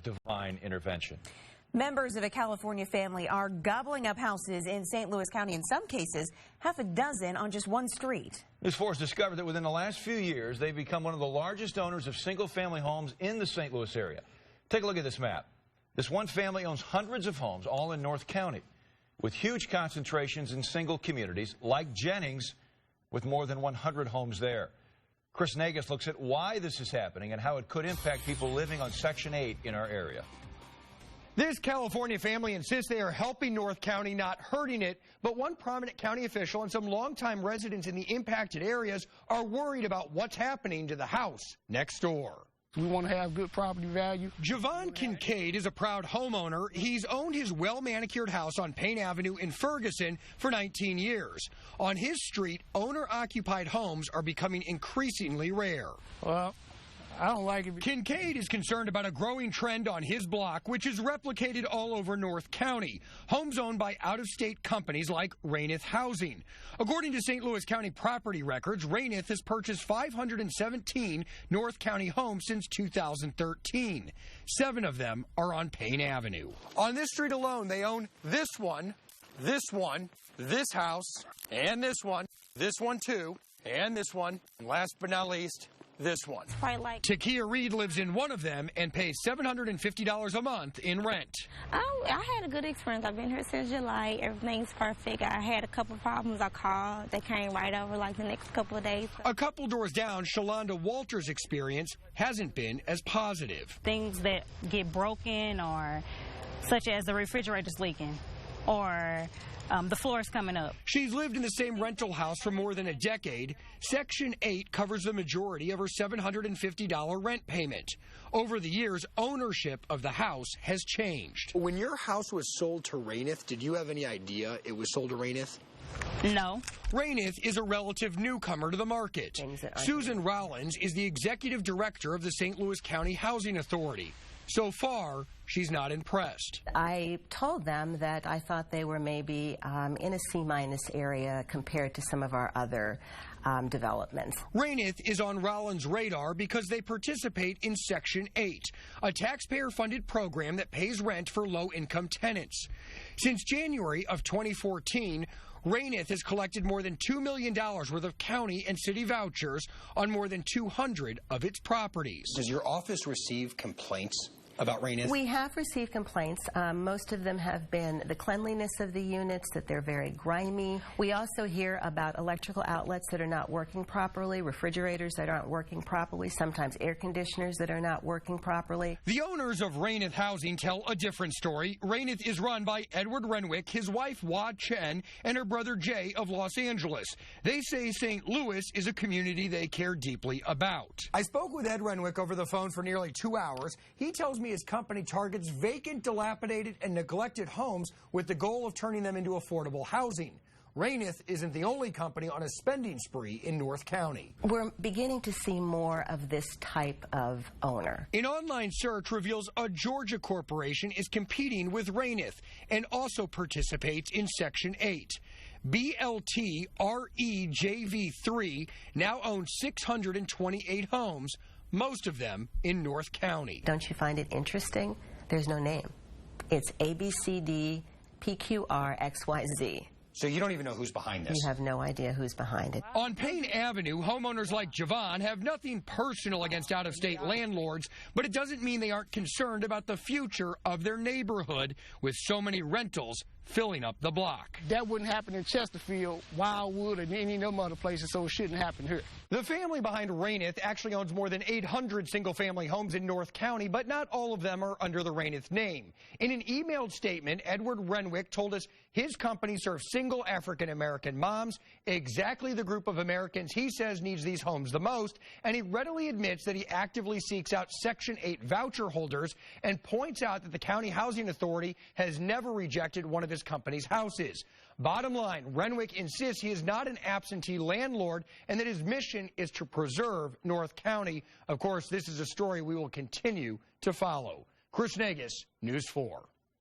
divine intervention. Members of a California family are gobbling up houses in St. Louis County. In some cases, half a dozen on just one street. News 4 has discovered that within the last few years, they've become one of the largest owners of single-family homes in the St. Louis area. Take a look at this map. This one family owns hundreds of homes, all in North County, with huge concentrations in single communities, like Jennings, with more than 100 homes there. Chris Nagus looks at why this is happening and how it could impact people living on Section 8 in our area. This California family insists they are helping North County, not hurting it, but one prominent county official and some longtime residents in the impacted areas are worried about what's happening to the house next door. We want to have good property value. Javon Kincaid is a proud homeowner. He's owned his well-manicured house on Payne Avenue in Ferguson for 19 years. On his street, owner-occupied homes are becoming increasingly rare. Well, I don't like it. Kincaid is concerned about a growing trend on his block, which is replicated all over North County. Homes owned by out-of-state companies like Raineth Housing. According to St. Louis County property records, Raineth has purchased 517 North County homes since 2013. 7 of them are on Payne Avenue. On this street alone, they own this one, this house, and this one too, and this one, and last but not least, this one. Takia Reed lives in one of them and pays $750 a month in rent. I had a good experience. I've been here since July. Everything's perfect. I had a couple problems. I called. They came right over like the next couple of days. A couple doors down, Shalonda Walters' experience hasn't been as positive. Things that get broken, or such as the refrigerator's leaking, or the floor is coming up. She's lived in the same rental house for more than a decade. Section 8 covers the majority of her $750 rent payment. Over the years, ownership of the house has changed. When your house was sold to Raineth, did you have any idea it was sold to Raineth? No. Raineth is a relative newcomer to the market. Susan Rollins is the executive director of the St. Louis County Housing Authority. So far, she's not impressed. I told them that I thought they were maybe in a C- area compared to some of our other developments. Raineth is on Rollins' radar because they participate in Section 8, a taxpayer-funded program that pays rent for low-income tenants. Since January of 2014, Raineth has collected more than $2 million worth of county and city vouchers on more than 200 of its properties. Does your office receive complaints about Raineth? We have received complaints. Most of them have been the cleanliness of the units, that they're very grimy. We also hear about electrical outlets that are not working properly, refrigerators that aren't working properly, sometimes air conditioners that are not working properly. The owners of Raineth Housing tell a different story. Raineth is run by Edward Renwick, his wife Wah Chen, and her brother Jay of Los Angeles. They say St. Louis is a community they care deeply about. I spoke with Ed Renwick over the phone for nearly 2 hours. He tells me his company targets vacant, dilapidated, and neglected homes with the goal of turning them into affordable housing. Raineth isn't the only company on a spending spree in North County. We're beginning to see more of this type of owner. An online search reveals a Georgia corporation is competing with Raineth and also participates in Section 8. BLT REJV3 now owns 628 homes, most of them in North County. Don't you find it interesting? There's no name. It's ABCDPQRXYZ. So you don't even know who's behind this? You have no idea who's behind it. On Payne Avenue, homeowners like Javon have nothing personal against out-of-state landlords, but it doesn't mean they aren't concerned about the future of their neighborhood with so many rentals filling up the block. That wouldn't happen in Chesterfield, Wildwood, and any of them other places, so it shouldn't happen here. The family behind Raineth actually owns more than 800 single-family homes in North County, but not all of them are under the Raineth name. In an emailed statement, Edward Renwick told us his company serves single African-American moms, exactly the group of Americans he says needs these homes the most, and he readily admits that he actively seeks out Section 8 voucher holders and points out that the County Housing Authority has never rejected one of his company's houses. Bottom line, Renwick insists he is not an absentee landlord and that his mission is to preserve North County. Of course, this is a story we will continue to follow. Chris Nagus, News 4.